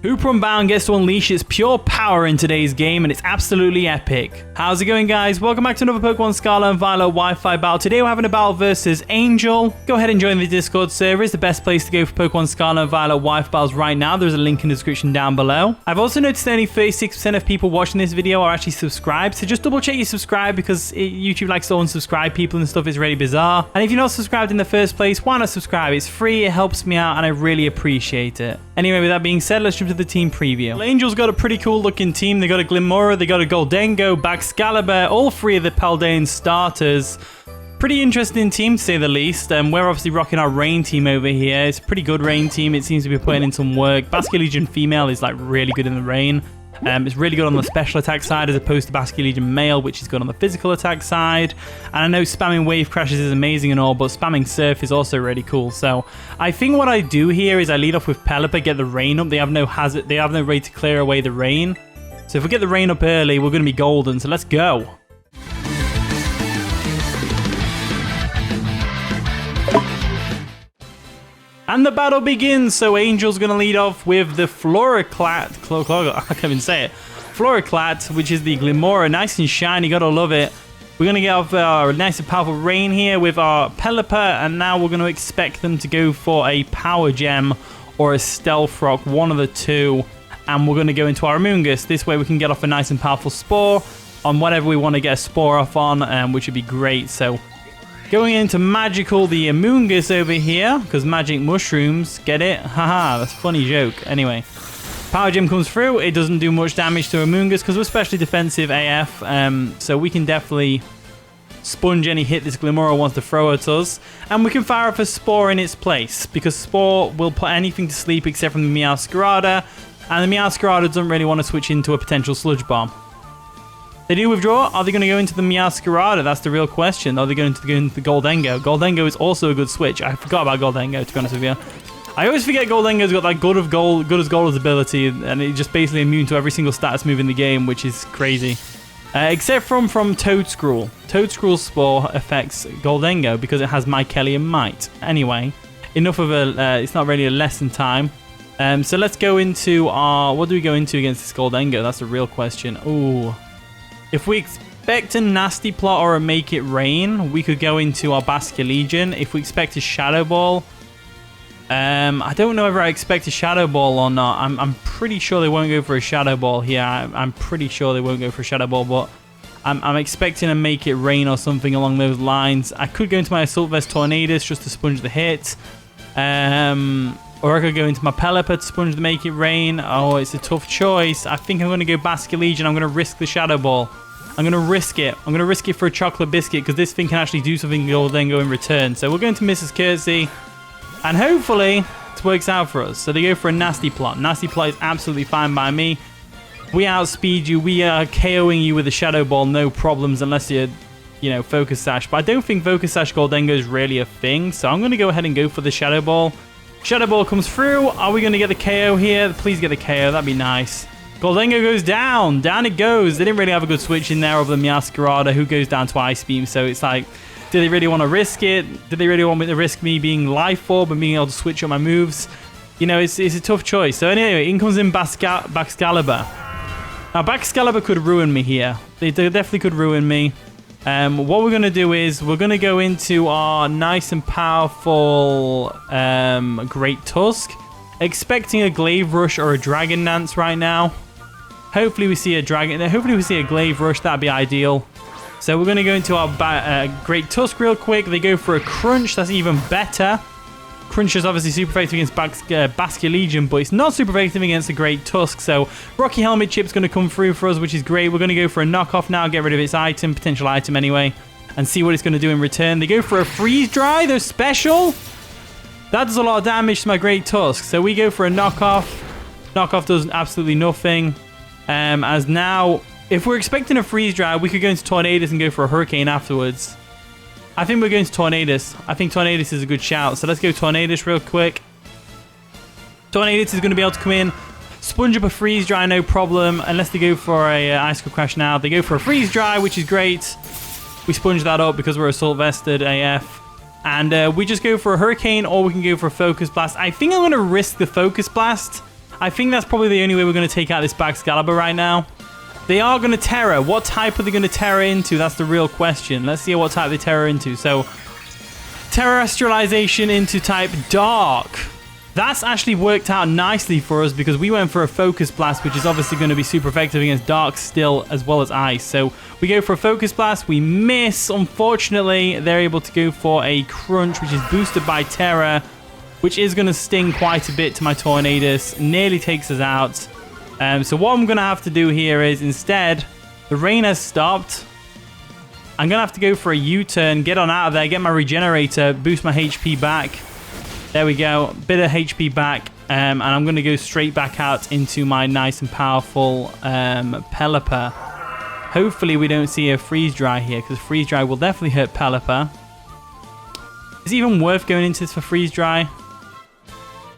Hoopa-Unbound gets to unleash its pure power in today's game, and it's absolutely epic. How's it going, guys? Welcome back to another Pokemon Scarlet and Violet Wi-Fi battle. Today we're having a battle versus Angel. Go ahead and join the Discord server. It's the best place to go for Pokemon Scarlet and Violet Wi-Fi battles right now. There's a link in the description down below. I've also noticed that only 36% of people watching this video are actually subscribed, so just double check you subscribe because YouTube likes to unsubscribe people and stuff. It's really bizarre. And if you're not subscribed in the first place, why not subscribe? It's free, it helps me out, and I really appreciate it. Anyway, with that being said, let's jump to the team preview. Well, Angel's got a pretty cool looking team. They got a Glimmora, they got a Gholdengo, Baxcalibur, all three of the Paldean starters. Pretty interesting team to say the least. We're obviously rocking our rain team over here. It's a pretty good rain team. It seems to be putting in some work. Basculegion female is like really good in the rain. It's really good on the special attack side as opposed to Basculegion male, which is good on the physical attack side. And I know spamming wave crashes is amazing and all, but spamming surf is also really cool. So I think what I do here is I lead off with Pelipper, get the rain up. They have no hazard, they have no way to clear away the rain. So if we get the rain up early, we're going to be golden. So let's go. And the battle begins. So Angel's going to lead off with the Floriclat. I can't even say it. Floriclat, which is the Glimmora. Nice and shiny. Got to love it. We're going to get off our nice and powerful rain here with our Pelipper. And now we're going to expect them to go for a Power Gem or a Stealth Rock. One of the two. And we're going to go into our Amoonguss. This way we can get off a nice and powerful Spore on whatever we want to get a Spore off on, which would be great. So going into magical, the Amoonguss over here, because magic mushrooms, get it? Haha, that's a funny joke. Anyway, Power Gem comes through. It doesn't do much damage to Amoonguss because we're specially defensive AF, so we can definitely sponge any hit this Glimmora wants to throw at us. And we can fire off a Spore in its place, because Spore will put anything to sleep except from the Meowscarada, and the Meowscarada doesn't really want to switch into a potential Sludge Bomb. They do withdraw. Are they going to go into the Meowscarada? That's the real question. Are they going to go into the Gholdengo? Gholdengo is also a good switch. I forgot about Gholdengo, to be honest with you. I always forget Gholdengo's got that good as gold ability, and it's just basically immune to every single status move in the game, which is crazy. Except from Toadscruel. Toadscruel's Spore affects Gholdengo because it has Mycelium Might. Anyway, enough of it's not really a lesson time. So let's go into our... What do we go into against this Gholdengo? That's the real question. Ooh. If we expect a Nasty Plot or a Make It Rain, we could go into our Basculegion. If we expect a Shadow Ball, I don't know if I expect a Shadow Ball or not. I'm pretty sure they won't go for a Shadow Ball here. I'm pretty sure they won't go for a Shadow Ball, but I'm expecting a Make It Rain or something along those lines. I could go into my Assault Vest Tornadus just to sponge the hit. Or I could go into my Pelipper to sponge the Make It Rain. Oh, it's a tough choice. I think I'm going to go Basculegion. I'm going to risk the Shadow Ball. I'm going to risk it. I'm going to risk it for a Chocolate Biscuit because this thing can actually do something Gholdengo in return. So we're going to Mrs. Cursey. And hopefully it works out for us. So they go for a Nasty Plot. Nasty Plot is absolutely fine by me. We outspeed you. We are KOing you with a Shadow Ball. No problems unless you're, Focus Sash. But I don't think Focus Sash Gholdengo is really a thing. So I'm going to go ahead and go for the Shadow Ball. Shadow Ball comes through. Are we going to get the KO here? Please get the KO. That'd be nice. Gholdengo goes down. Down it goes. They didn't really have a good switch in there of the Meowscarada, who goes down to Ice Beam. So it's like, do they really want to risk it? Do they really want me to risk me being Life Orb and being able to switch up my moves? It's a tough choice. So anyway, in comes in Baxcalibur. Now, Baxcalibur could ruin me here. They definitely could ruin me. What we're going to do is we're going to go into our nice and powerful Great Tusk, expecting a Glaive Rush or a Dragon Dance right now. Hopefully we see a Glaive Rush. That'd be ideal. So we're going to go into our Great Tusk real quick. They go for a Crunch. That's even better. Crunch is obviously super effective against Basculegion, but it's not super effective against the Great Tusk. So Rocky Helmet Chip's going to come through for us, which is great. We're going to go for a knockoff now, get rid of its item, potential item anyway, and see what it's going to do in return. They go for a Freeze Dry. They're special. That does a lot of damage to my Great Tusk. So we go for a knockoff. Knockoff does absolutely nothing. As now, if we're expecting a Freeze Dry, we could go into Tornadus and go for a Hurricane afterwards. I think we're going to Tornadus. I think Tornadus is a good shout. So let's go Tornadus real quick. Tornadus is going to be able to come in, sponge up a Freeze Dry, no problem. Unless they go for a Icicle Crash now. They go for a Freeze Dry, which is great. We sponge that up because we're Assault Vested AF. And we just go for a Hurricane, or we can go for a Focus Blast. I think I'm going to risk the Focus Blast. I think that's probably the only way we're going to take out this Baxcalibur right now. They are going to Tera. What type are they going to Tera into? That's the real question. Let's see what type they Tera into. So, Terrestrialization into type Dark. That's actually worked out nicely for us because we went for a Focus Blast, which is obviously going to be super effective against Dark still, as well as Ice. So we go for a Focus Blast. We miss. Unfortunately, they're able to go for a Crunch, which is boosted by Tera, which is going to sting quite a bit to my Tornadus. Nearly takes us out. So what I'm going to have to do here is instead, the rain has stopped. I'm going to have to go for a U-turn, get on out of there, get my Regenerator, boost my HP back. There we go, bit of HP back, and I'm going to go straight back out into my nice and powerful Pelipper. Hopefully we don't see a Freeze Dry here, because Freeze Dry will definitely hurt Pelipper. Is it even worth going into this for Freeze Dry?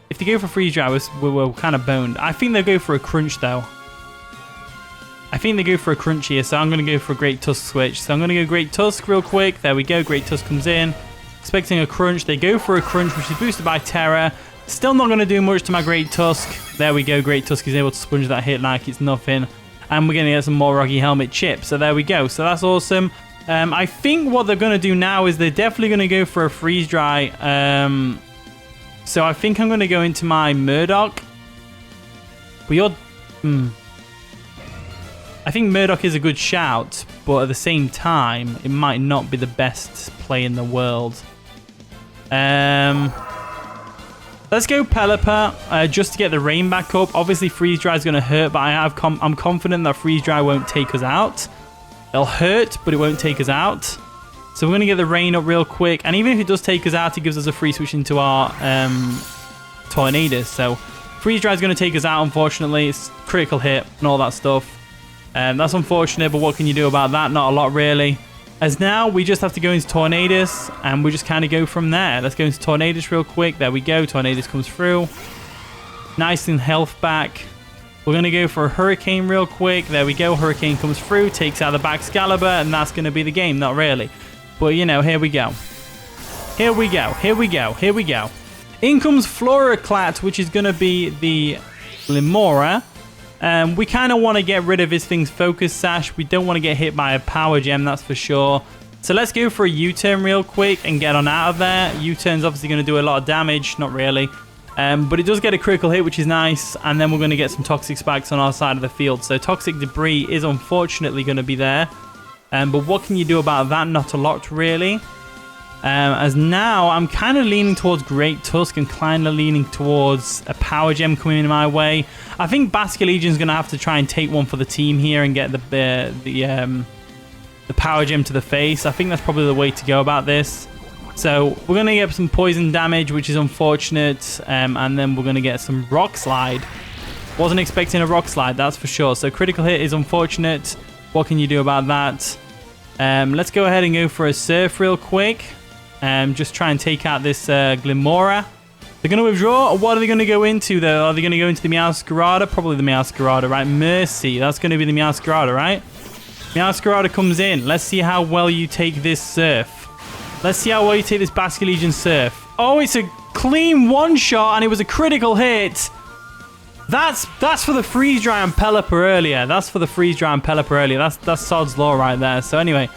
If they go for Freeze Dry, we're kind of boned. I think they'll go for a Crunch, though. I think they go for a Crunch here, so I'm going to go for a Great Tusk switch. So I'm going to go Great Tusk real quick. There we go, Great Tusk comes in. Expecting a Crunch. They go for a Crunch, which is boosted by Tera. Still not going to do much to my Great Tusk. There we go. Great Tusk is able to sponge that hit like it's nothing. And we're going to get some more Rocky Helmet Chip. So there we go. So that's awesome. I think what they're going to do now is they're definitely going to go for a Freeze Dry. So I think I'm going to go into my Murdoch. But you're... I think Murdoch is a good shout, but at the same time, it might not be the best play in the world. Let's go Pelipper, just to get the rain back up. Obviously, Freeze Dry is going to hurt, but I'm confident that Freeze Dry won't take us out. It'll hurt, but it won't take us out. So we're going to get the rain up real quick. And even if it does take us out, it gives us a free switch into our Tornadus. So Freeze Dry is going to take us out, unfortunately. It's critical hit and all that stuff. That's unfortunate, but what can you do about that? Not a lot, really. As now, we just have to go into Tornadus, and we just kind of go from there. Let's go into Tornadus real quick. There we go. Tornadus comes through. Nice and health back. We're going to go for a Hurricane real quick. There we go. Hurricane comes through, takes out the Baxcalibur, and that's going to be the game. Not really. But, you know, here we go. Here we go. Here we go. Here we go. In comes Floraclat, which is going to be the Limora. We kind of want to get rid of his thing's Focus Sash. We don't want to get hit by a Power Gem, that's for sure. So let's go for a U-turn real quick and get on out of there. U-turn's obviously going to do a lot of damage. Not really. But it does get a critical hit, which is nice. And then we're going to get some Toxic Spikes on our side of the field. So Toxic Debris is unfortunately going to be there. But what can you do about that? Not a lot, really. As now, I'm kind of leaning towards Great Tusk and kind of leaning towards a Power Gem coming in my way. I think Basculegion's going to have to try and take one for the team here and get the Power Gem to the face. I think that's probably the way to go about this. So we're going to get some poison damage, which is unfortunate. And then we're going to get some Rock Slide. Wasn't expecting a Rock Slide, that's for sure. So critical hit is unfortunate. What can you do about that? Let's go ahead and go for a Surf real quick. Just try and take out this Glimmora. They're going to withdraw. What are they going to go into, though? Are they going to go into the Meowscarada? Probably the Meowscarada, right? Mercy. That's going to be the Meowscarada, right? Meowscarada comes in. Let's see how well you take this Surf. Let's see how well you take this Basculegion Surf. Oh, it's a clean one-shot, and it was a critical hit. That's for the Freeze Dry and Pelipper earlier. That's for the Freeze Dry and Pelipper earlier. That's Sod's Law right there. So anyway,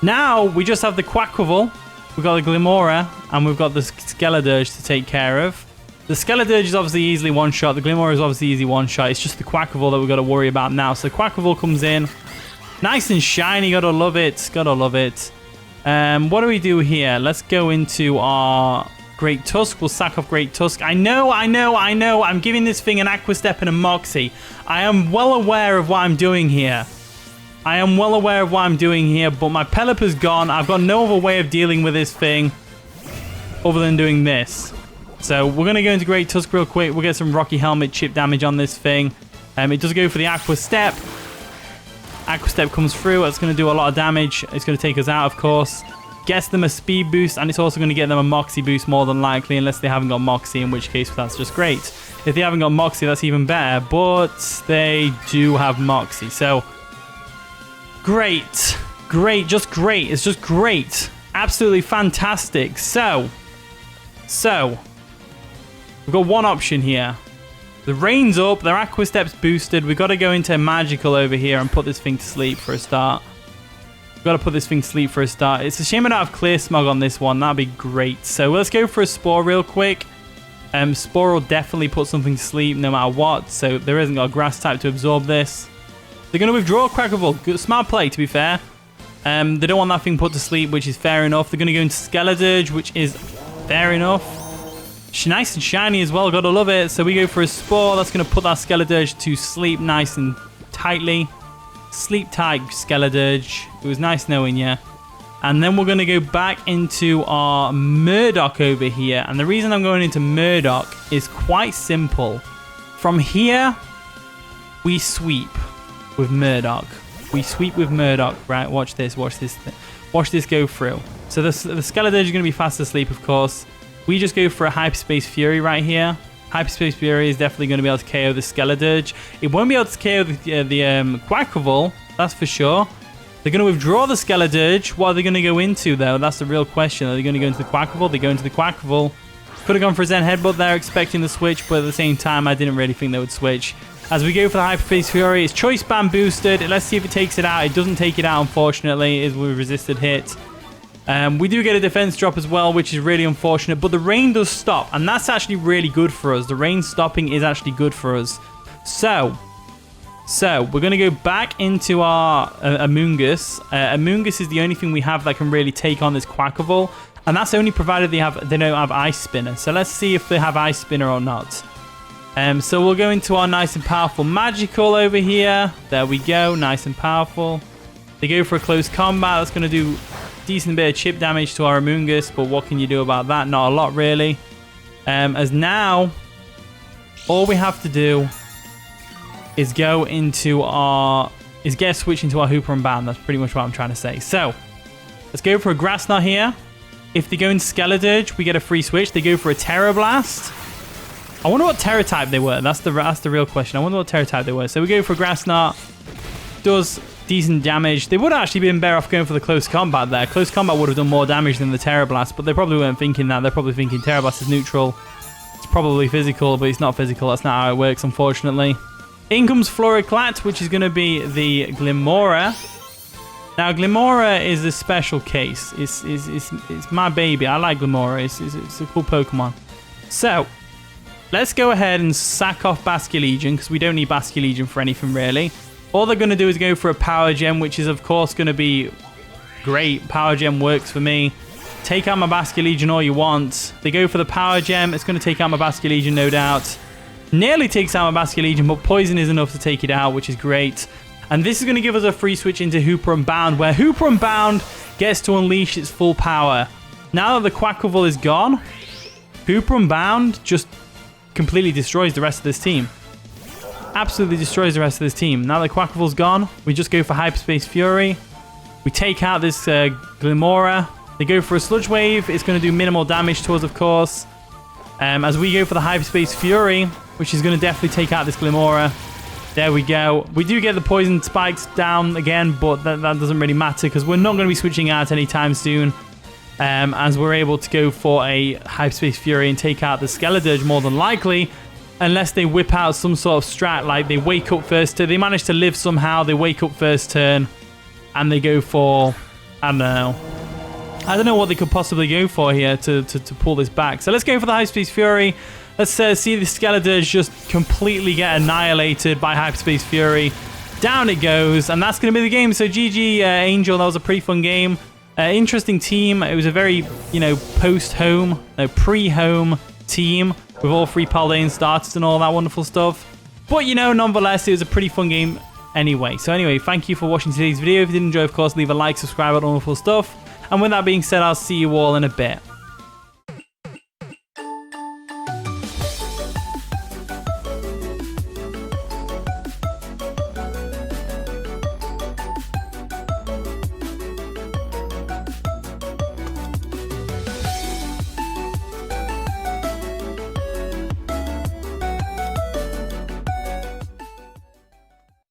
now we just have the Quaquaval. We've got the Glimmora, and we've got the Skeledirge to take care of. The Skeledirge is obviously easily one-shot. The Glimmora is obviously easy one-shot. It's just the Quaquaval that we've got to worry about now. So Quaquaval comes in. Nice and shiny. Gotta love it. Gotta love it. What do we do here? Let's go into our Great Tusk. We'll sack off Great Tusk. I know. I'm giving this thing an Aqua Step and a Moxie. I am well aware of what I'm doing here. But my Pelipper's gone. I've got no other way of dealing with this thing other than doing this. So we're going to go into Great Tusk real quick. We'll get some Rocky Helmet chip damage on this thing. It does go for the Aqua Step. Aqua Step comes through. That's going to do a lot of damage. It's going to take us out, of course. Gets them a speed boost, and it's also going to get them a Moxie boost more than likely, unless they haven't got Moxie, in which case that's just great. If they haven't got Moxie, that's even better, but they do have Moxie. So great. Just great. It's just great. Absolutely fantastic. So we've got one option here. The rain's up. Their Aqua Step's boosted. We've got to go into Magical over here and put this thing to sleep for a start. We've got to put this thing to sleep for a start. It's a shame I don't have Clear Smog on this one. That'd be great. So let's go for a Spore real quick. Spore will definitely put something to sleep no matter what. So there isn't got a Grass type to absorb this. They're going to withdraw Quackable. Good, smart play, to be fair. They don't want that thing put to sleep, which is fair enough. They're going to go into Skeledirge, which is fair enough. Nice and shiny as well. Gotta love it. So we go for a Spore. That's going to put that Skeledirge to sleep nice and tightly. Sleep tight, Skeledirge. It was nice knowing you. And then we're going to go back into our Murdoch over here. And the reason I'm going into Murdoch is quite simple. From here, we sweep with Murdoch. We sweep with Murdoch, right? Watch this. Watch this. Watch this go through. So the Skeledirge is going to be fast asleep, of course. We just go for a Hyperspace Fury right here. Hyperspace Fury is definitely going to be able to KO the Skeledirge. It won't be able to KO the Quackable, that's for sure. They're going to withdraw the Skeledirge. What are they going to go into, though? That's the real question. Are they going to go into the Quackable? They go into the Quackable. Could have gone for a Zen Headbutt there, expecting the switch, but at the same time, I didn't really think they would switch. As we go for the Hyperspace Fury, it's Choice Band boosted. Let's see if it takes it out. It doesn't take it out, unfortunately, is with resisted hit. We do get a defense drop as well, which is really unfortunate, but the rain does stop, and that's actually really good for us. The rain stopping is actually good for us. So we're going to go back into our Amoonguss. Amoonguss is the only thing we have that can really take on this Quackable, and that's only provided they don't have Ice Spinner. So let's see if they have Ice Spinner or not. So we'll go into our nice and powerful Magical over here. There we go, nice and powerful. They go for a close combat. That's going to do decent bit of chip damage to our Amoonguss, but what can you do about that? Not a lot, really. As now, all we have to do is go into get a switch into our Hoopa-Unbound. That's pretty much what I'm trying to say. So let's go for a Grass Knot here. If they go into Skeledirge, we get a free switch. They go for a Tera Blast. I wonder what Tera type they were. That's the real question. I wonder what Tera type they were. So we go for a Grass Knot. Does decent damage. They would have actually been better off going for the close combat there. Close combat would have done more damage than the Tera Blast, but they probably weren't thinking that. They're probably thinking Tera Blast is neutral. It's probably physical, but it's not physical. That's not how it works, unfortunately. In comes Floriclat, which is going to be the Glimmora. Now, Glimmora is a special case. It's my baby. I like Glimmora. It's a cool Pokemon. So, let's go ahead and sack off Basculegion, because we don't need Basculegion for anything, really. All they're going to do is go for a Power Gem, which is, of course, going to be great. Power Gem works for me. Take out my Basculegion all you want. They go for the Power Gem. It's going to take out my Basculegion, no doubt. Nearly takes out my Basculegion, but Poison is enough to take it out, which is great. And this is going to give us a free switch into Hoopa-Unbound, where Hoopa-Unbound gets to unleash its full power. Now that the Quackable is gone, Hoopa-Unbound just completely destroys the rest of this team. Absolutely destroys the rest of this team. Now that Quackable's gone, we just go for Hyperspace Fury. We take out this Glimmora. They go for a Sludge Wave. It's going to do minimal damage to us, of course. As we go for the Hyperspace Fury, which is going to definitely take out this Glimmora. There we go. We do get the Poison Spikes down again, but that doesn't really matter because we're not going to be switching out anytime soon. As we're able to go for a Hyperspace Fury and take out the Skeledirge more than likely. Unless they whip out some sort of strat, like they wake up first turn. They manage to live somehow. They wake up first turn. And they go for... I don't know. I don't know what they could possibly go for here to pull this back. So let's go for the Hyperspace Fury. Let's see the Skeledirge just completely get annihilated by Hyperspace Fury. Down it goes. And that's going to be the game. So GG, Angel. That was a pretty fun game. Interesting team. It was a very, post-home, pre-home team. With all 3 Paldean starters and all that wonderful stuff. But, nonetheless, it was a pretty fun game anyway. So anyway, thank you for watching today's video. If you did enjoy, of course, leave a like, subscribe, all that wonderful stuff. And with that being said, I'll see you all in a bit.